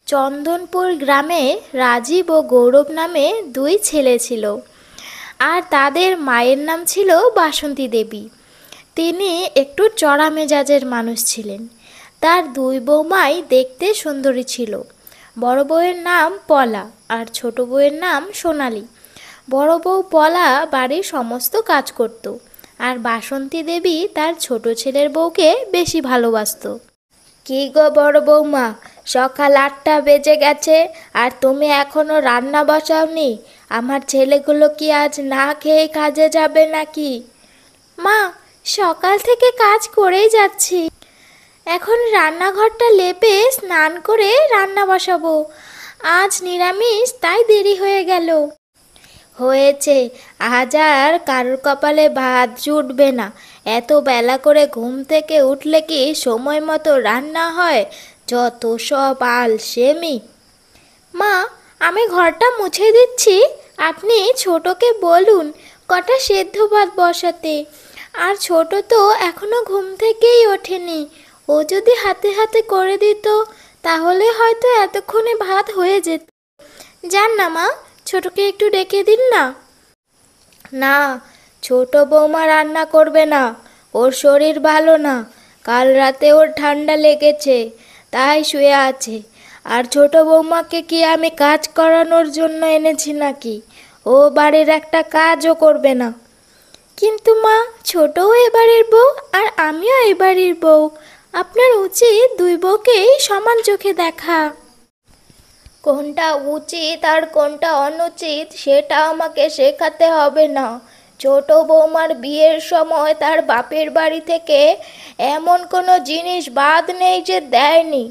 চন্দনপুর গ্রামে রাজীব ও গৌরব নামে দুই ছেলে ছিল, আর তাদের মায়ের নাম ছিল বাসন্তী দেবী। তিনি একটু চড়া মেজাজের মানুষ ছিলেন। তার দুই বৌমাই দেখতে সুন্দরী ছিল। বড় বউয়ের নাম পলা আর ছোট বউয়ের নাম সোনালি। বড় বউ পলা বাড়ির সমস্ত কাজ করত, আর বাসন্তী দেবী তার ছোট ছেলের বউকে বেশি ভালোবাসতো। কি গো বড় বৌমা, সকাল 8টা বেজে গেছে আর তুমি এখনো রান্না বসাওনি? আমার ছেলেগুলো কি আজ না খেয়ে কাজে যাবে নাকি? মা, সকাল থেকে কাজ করেই যাচ্ছি। এখন রান্নাঘরটা লেপে স্নান করে রান্না বসাবো। আজ নিরামিষ, তাই দেরি হয়ে গেল। হয়েছে, আজ আর কারোর কপালে ভাত জুটবে না। এত বেলা করে ঘুম থেকে উঠলে কি সময় মতো রান্না হয়? যত সব আলসেমি। মা, আমি ঘরটা মুছে দিচ্ছি, আপনি ছোটকে বলুন কটা সেদ্ধ ভাত বসাতে। আর ছোট তো এখনো ঘুম থেকেই ওঠেনি, ও যদি হাতে হাতে করে দিত তাহলে হয়তো এতক্ষণে ভাত হয়ে যেত। যান না মা, ছোটকে একটু ডেকে দিন না। না, ছোট বৌমা রান্না করবে না, ওর শরীর ভালো না। কাল রাতে ওর ঠান্ডা লেগেছে, তাই শুয়ে আছে। আর ছোট বৌমাকে কি আমি কাজ করানোর জন্য এনেছি নাকি? ও বাড়ির একটা কাজও করবে না। কিন্তু মা, ছোটও এ বাড়ির বউ আর আমিও এ বাড়ির বউ। আপনার উচিত দুই বউকেই সমান চোখে দেখা। কোনটা উচিত আর কোনটা অনুচিত সেটা আমাকে শেখাতে হবে না। ছোট বৌমার বিয়ের সময় তার বাপের বাড়ি থেকে এমন কোনো জিনিস বাদ নেই যে দেয়নি।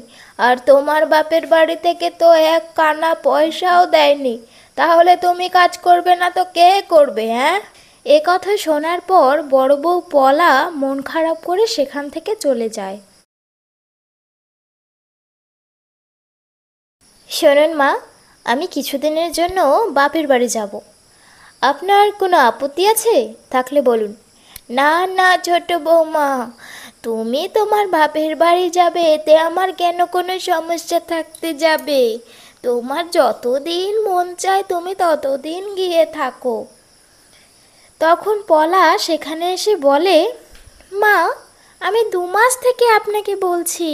আর তোমার বাপের বাড়ি থেকে তো এক কানা পয়সাও দেয়নি। তাহলে তুমি কাজ করবে না তো কে করবে, হ্যাঁ? এ কথা শোনার পর বড় বউ পলা মন খারাপ করে সেখান থেকে চলে যায়। শোনুন মা, আমি কিছুদিনের জন্য বাপের বাড়ি যাব। আপনার কোনো আপত্তি আছে? থাকলে বলুন। না না ছোট বৌমা, তুমি তোমার বাপের বাড়ি যাবে, এতে আমার কেন কোনো সমস্যা থাকতে যাবে? তোমার যতদিন মন চায় তুমি ততদিন গিয়ে থাকো। তখন পলা সেখানে এসে বলে, মা, আমি 2 মাস থেকে আপনাকে বলছি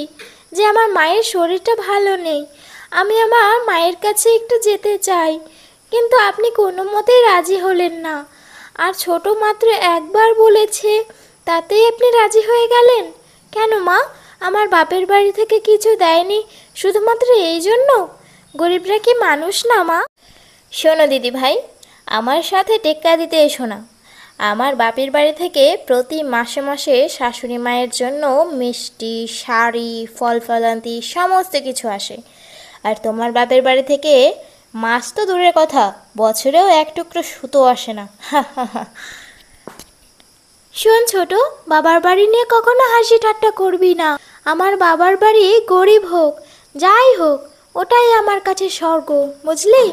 যে আমার মায়ের শরীরটা ভালো নেই, আমি আমার মায়ের কাছে একটু যেতে চাই, কিন্তু আপনি কোনো মতেই রাজি হলেন না। আর ছোট মাত্র একবার বলেছে, তাতেই আপনি রাজি হয়ে গেলেন। কেন মা, আমার বাপের বাড়ি থেকে কিছু দেয়নি শুধুমাত্র এই জন্য? গরিবরা কি মানুষ না মা? শোনো দিদি ভাই, আমার সাথে টেক্কা দিতে এসো না। আমার বাপের বাড়ি থেকে প্রতি মাসে মাসে শাশুড়ি মায়ের জন্য মিষ্টি, শাড়ি, ফল ফলান্তি সমস্ত কিছু আসে। আর তোমার বাপের বাড়ি থেকে মাস তো দূরের কথা, বছরেও এক টুকরো সুতো আসে না। শোন ছোট, বাবার বাড়ি নিয়ে কখনো হাসি ঠাট্টা করবি না। আমার বাবার বাড়ি গরিব হোক, যাই হোক, ওটাই আমার কাছে স্বর্গ, বুঝলি?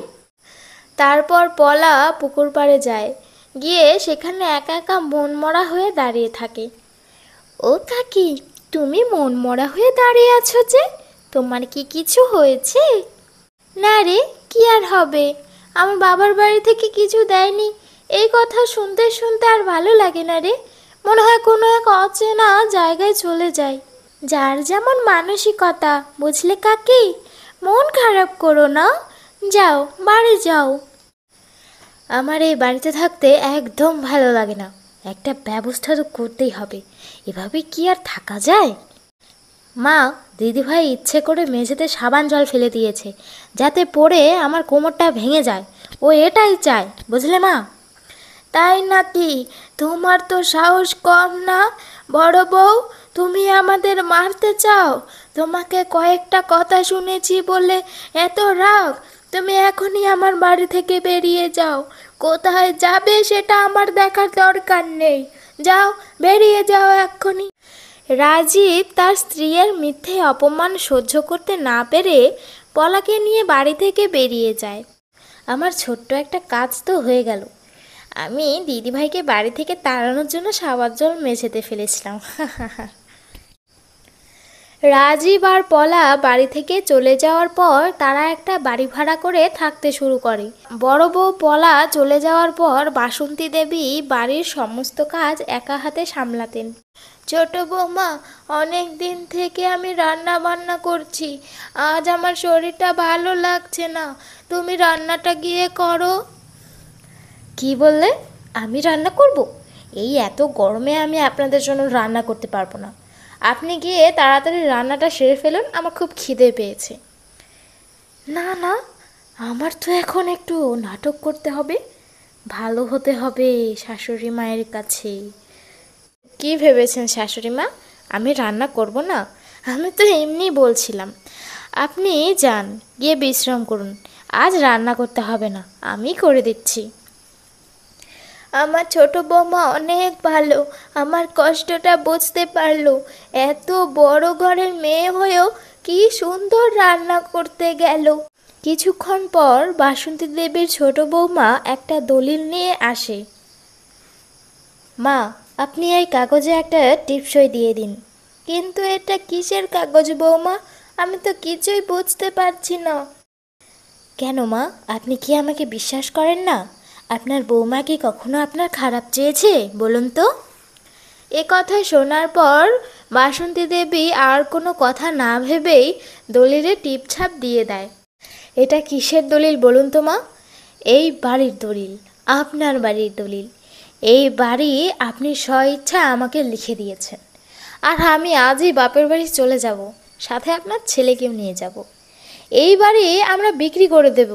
তারপর পলা পুকুর পাড়ে যায়, গিয়ে সেখানে একা একা মনমরা হয়ে দাঁড়িয়ে থাকে। ও কাকি, তুমি মনমরা হয়ে দাঁড়িয়ে আছো যে? তোমার কি কিছু হয়েছে? না রে, কি আর হবে, আমার বাবার বাড়ি থেকে কিছু দেয়নি, এই কথা শুনতে শুনতে আর ভালো লাগে না রে। মনে হয় কোনো এক অচেনা জায়গায় চলে যাই। যার যেমন মানসিকতা, বুঝলে কাকি? মন খারাপ করো না, যাও বাড়ি যাও। আমার এই বাড়িতে থাকতে একদম ভালো লাগে না, একটা ব্যবস্থা তো করতেই হবে, এভাবে কি আর থাকা যায়? মা, দিদিভাই ইচ্ছে করে মেঝেতে সাবান জল ফেলে দিয়েছে, যাতে পড়ে আমার কোমরটা ভেঙে যায়। ও এটাই চায়, বুঝলে মা? তাই নাকি? তোমার তো সাহস কম না বড় বউ, তুমি আমাদের মারতে চাও? তোমাকে কয়েকটা কথা শুনেছি বলে এত রাগ? তুমি এখনই আমার বাড়ি থেকে বেরিয়ে যাও। কোথায় যাবে সেটা আমার দেখার দরকার নেই, যাও, বেরিয়ে যাও এক্ষুনি। রাজীব তার স্ত্রীর মিথ্যে অপমান সহ্য করতে না পেরে পলাকে নিয়ে বাড়ি থেকে বেরিয়ে যায়। আমার ছোট্ট একটা কাজ তো হয়ে গেল। আমি দিদিভাইকে বাড়ি থেকে তাড়ানোর জন্য সাবান জল মেঝেতে ফেলেছিলাম। রাজীব আর পলা বাড়ি থেকে চলে যাওয়ার পর তারা একটা বাড়ি ভাড়া করে থাকতে শুরু করে। বড় বউ পলা চলে যাওয়ার পর বাসন্তী দেবী বাড়ির সমস্ত কাজ একা হাতে সামলাতেন। ছোট বৌমা, অনেক দিন থেকে আমি রান্না বান্না করছি, আজ আমার শরীরটা ভালো লাগছে না, তুমি রান্নাটা গিয়ে করো। কি বললে? আমি রান্না করব? এই এত গরমে আমি আপনাদের জন্য রান্না করতে পারবো না। আপনি গিয়ে তাড়াতাড়ি রান্নাটা সেরে ফেলুন, আমার খুব খিদে পেয়েছে। না না, আমার তো এখন একটু নাটক করতে হবে, ভালো হতে হবে শাশুড়ি মায়ের কাছে। কি ভেবেছেন শাশুড়ি মা, আমি রান্না করব না? আমি তো এমনি বলছিলাম। আপনি যান, গিয়ে বিশ্রাম করুন, আজ রান্না করতে হবে না, আমি করে দিচ্ছি। আমার ছোট বৌমা অনেক ভালো, আমার কষ্টটা বুঝতে পারলো। এত বড় ঘরের মেয়ে হয়েও কি সুন্দর রান্না করতে গেল। কিছুক্ষণ পর বাসন্তী দেবীর ছোট বৌমা একটা দলিল নিয়ে আসে। মা, আপনি এই কাগজে একটা টিপসই দিয়ে দিন। কিন্তু এটা কিসের কাগজ বৌমা? আমি তো কিছুই বুঝতে পারছি না। কেন মা, আপনি কি আমাকে বিশ্বাস করেন না? আপনার বৌমা কি কখনো আপনার খারাপ চেয়েছে বলুন তো? এ কথা শোনার পর বাসন্তী দেবী আর কোনো কথা না ভেবেই দলিলে টিপছাপ দিয়ে দেয়। এটা কিসের দলিল বলুন তো মা? এই বাড়ির দলিল, আপনার বাড়ির দলিল। এই বাড়ি আপনি স্বইচ্ছা আমাকে লিখে দিয়েছেন, আর আমি আজই বাপের বাড়ি চলে যাব, সাথে আপনার ছেলেকেও নিয়ে যাব। এই বাড়ি আমরা বিক্রি করে দেব।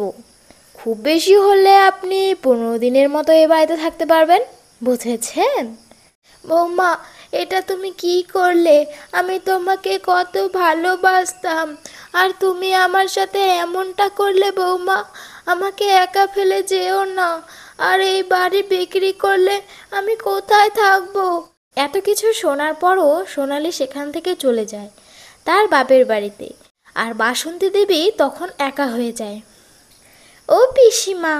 খুব বেশি হলে আপনি 15 দিনের মতো এ বাড়িতে থাকতে পারবেন, বুঝেছেন? বৌমা, এটা তুমি কি করলে? আমি তোমাকে কত ভালোবাসতাম, আর তুমি আমার সাথে এমনটা করলে বৌমা। আমাকে একা ফেলে যেও না, আর এই বাড়ি বিক্রি করলে আমি কোথায় থাকবো? এত কিছু শোনার পরও সোনালি সেখান থেকে চলে যায় তার বাপের বাড়িতে, আর বাসন্তী দেবী তখন একা হয়ে যায়। ও পিসিমা,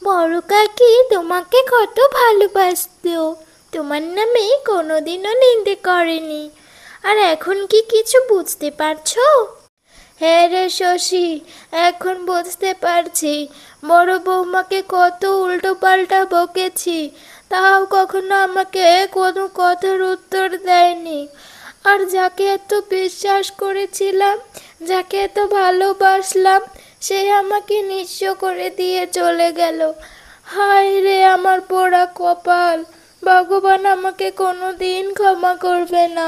বড় কাকি তোমাকে কত ভালোবাসতো, তোমার নামে কোনোদিনও নিন্দে করেনি, আর এখন কি কিছু বুঝতে পারছো? হ্যাঁ রে শশী, এখন বুঝতে পারছি। বড় বৌমাকে কত উল্টো পাল্টা বকেছি, তাও কখনো আমাকে কোনো কথার উত্তর দেয়নি। আর যাকে এত বিশ্বাস করেছিলাম, যাকে এত ভালোবাসলাম, সে আমাকে নিঃস্ব করে দিয়ে চলে গেল। হায় রে আমার পোড়া কপাল, ভগবান আমাকে কোনো দিন ক্ষমা করবে না।